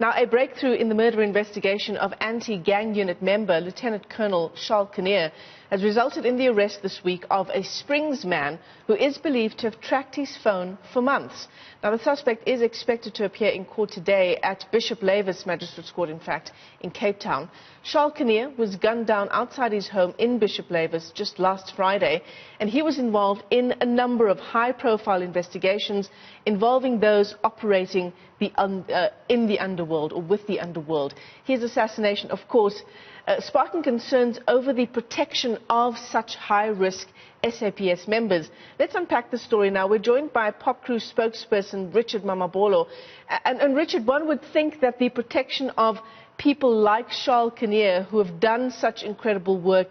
Now, a breakthrough in the murder investigation of anti-gang unit member Lieutenant Colonel Charl Kinnear has resulted in the arrest this week of a Springs man who is believed to have tracked his phone for months. Now, the suspect is expected to appear in court today at Bishop Lavis Magistrates Court, in fact, in Cape Town. Charl Kinnear was gunned down outside his home in Bishop Lavis just last Friday, and he was involved in a number of high-profile investigations involving those operating in the underworld or with the underworld. His assassination, of course, sparking concerns over the protection of such high-risk SAPS members. Let's unpack the story now. We're joined by POPCRU spokesperson Richard Mamabolo. And Richard, one would think that the protection of people like Charl Kinnear, who have done such incredible work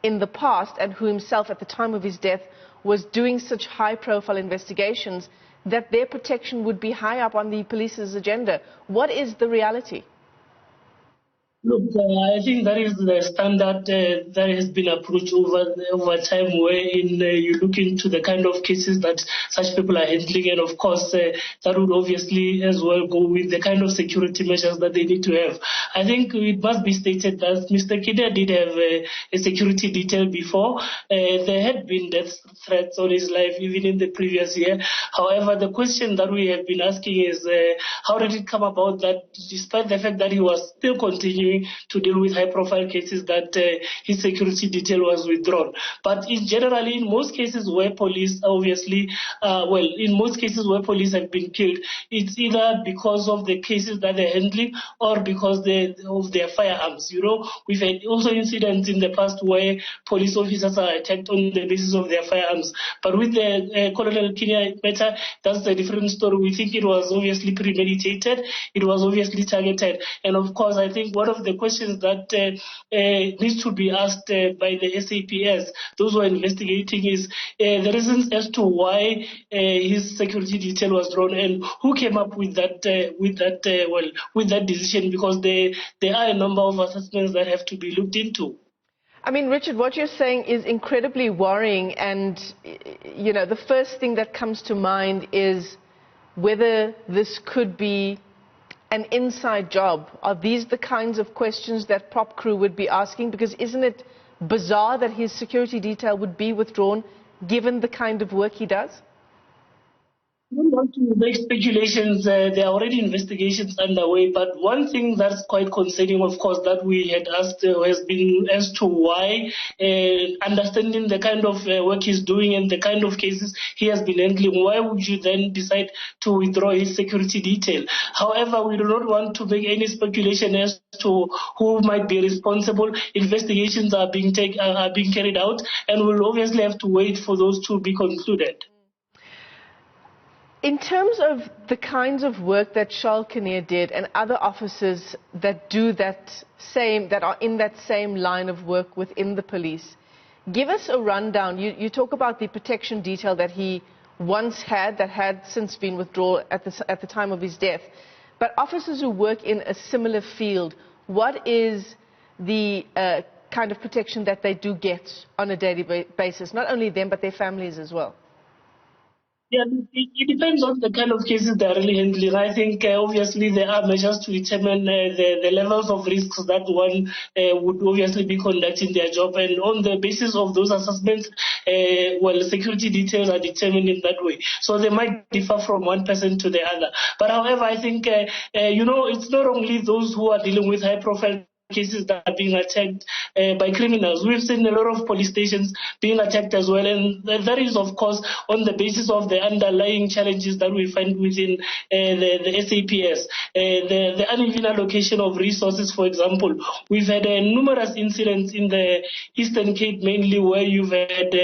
in the past and who himself at the time of his death was doing such high-profile investigations, that their protection would be high up on the police's agenda. What is the reality? Look, I think that is the standard that has been approached over time, wherein you look into the kind of cases that such people are handling, and of course that would obviously as well go with the kind of security measures that they need to have. I think it must be stated that Mr. Kinnear did have a security detail before. There had been death threats on his life even in the previous year. However, the question that we have been asking is how did it come about that despite the fact that he was still continuing to deal with high-profile cases, that his security detail was withdrawn. But generally, in most cases where police obviously, in most cases where police have been killed, it's either because of the cases that they're handling or because of their firearms. You know, we've had also incidents in the past where police officers are attacked on the basis of their firearms. But with the Colonel Kinnear matter, that's a different story. We think it was obviously premeditated, it was obviously targeted, and of course, I think one of the questions that needs to be asked by the SAPS, those who are investigating, is the reasons as to why his security detail was drawn and who came up with that decision, because there are a number of assessments that have to be looked into. I mean, Richard, what you're saying is incredibly worrying, and you know, the first thing that comes to mind is whether this could be an inside job. Are these the kinds of questions that POPCRU would be asking? Because isn't it bizarre that his security detail would be withdrawn given the kind of work he does? I don't want to make speculations. There are already investigations underway, but one thing that's quite concerning, of course, that we had asked has been as to why, understanding the kind of work he's doing and the kind of cases he has been handling, why would you then decide to withdraw his security detail? However, we do not want to make any speculation as to who might be responsible. Investigations are being carried out, and we'll obviously have to wait for those to be concluded. In terms of the kinds of work that Charl Kinnear did and other officers that do that are in that same line of work within the police, give us a rundown. You talk about the protection detail that he once had, that had since been withdrawn at the time of his death. But officers who work in a similar field, what is the kind of protection that they do get on a daily basis? Not only them, but their families as well. Yeah, it depends on the kind of cases they're really handling. I think obviously there are measures to determine the levels of risks that one would obviously be conducting their job, and on the basis of those assessments, security details are determined in that way. So they might differ from one person to the other. But however, I think it's not only those who are dealing with high-profile cases that are being attacked by criminals. We've seen a lot of police stations being attacked as well, and that is, of course, on the basis of the underlying challenges that we find within the SAPS. The uneven allocation of resources, for example. We've had numerous incidents in the Eastern Cape, mainly, where you've had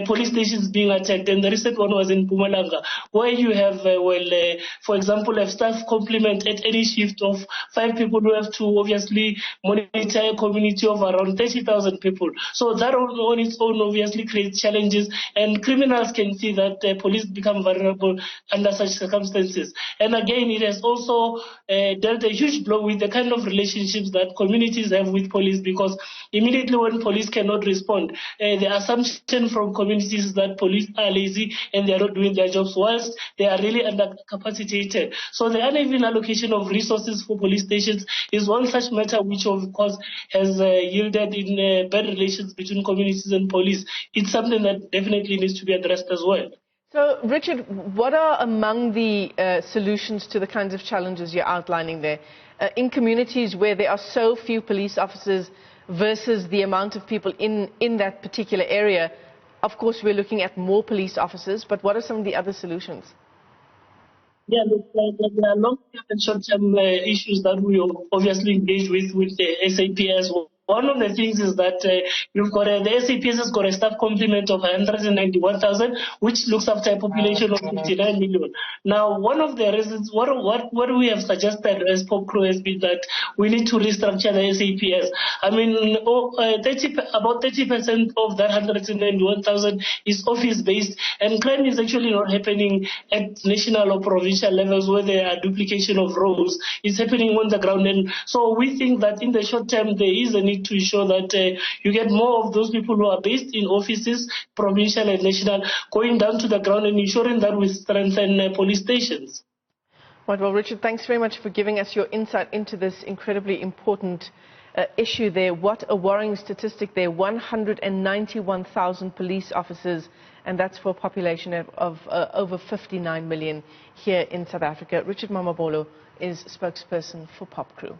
police stations being attacked, and the recent one was in Mpumalanga, where you have, for example, a staff complement at any shift of 5 people who have to obviously monitor a community of around 30,000 people. So that on its own obviously creates challenges, and criminals can see that police become vulnerable under such circumstances. And again, it has also dealt a huge blow with the kind of relationships that communities have with police, because immediately when police cannot respond, the assumption from communities is that police are lazy and they are not doing their jobs, whilst they are really undercapacitated. So the uneven allocation of resources for police stations is one such matter which of course has yielded in bad relations between communities and police. It's something that definitely needs to be addressed as well. So, Richard, what are among the solutions to the kinds of challenges you're outlining there? In communities where there are so few police officers versus the amount of people in that particular area, of course we're looking at more police officers, but what are some of the other solutions? Yeah, there are long-term and short-term issues that we obviously engage with the SAPS. One of the things is that you've got the SAPS has got a staff complement of 191,000, which looks after a population of 59 million. Now, one of the reasons, what we have suggested as POPCRU has been that we need to restructure the SAPS. I mean, about 30% of that 191,000 is office-based, and crime is actually not happening at national or provincial levels where there are duplication of roles. It's happening on the ground, and so we think that in the short term there is a need to ensure that you get more of those people who are based in offices, provincial and national, going down to the ground and ensuring that we strengthen police stations. Right, well, Richard, thanks very much for giving us your insight into this incredibly important issue there. What a worrying statistic there, 191,000 police officers, and that's for a population of over 59 million here in South Africa. Richard Mamabolo is spokesperson for POPCRU.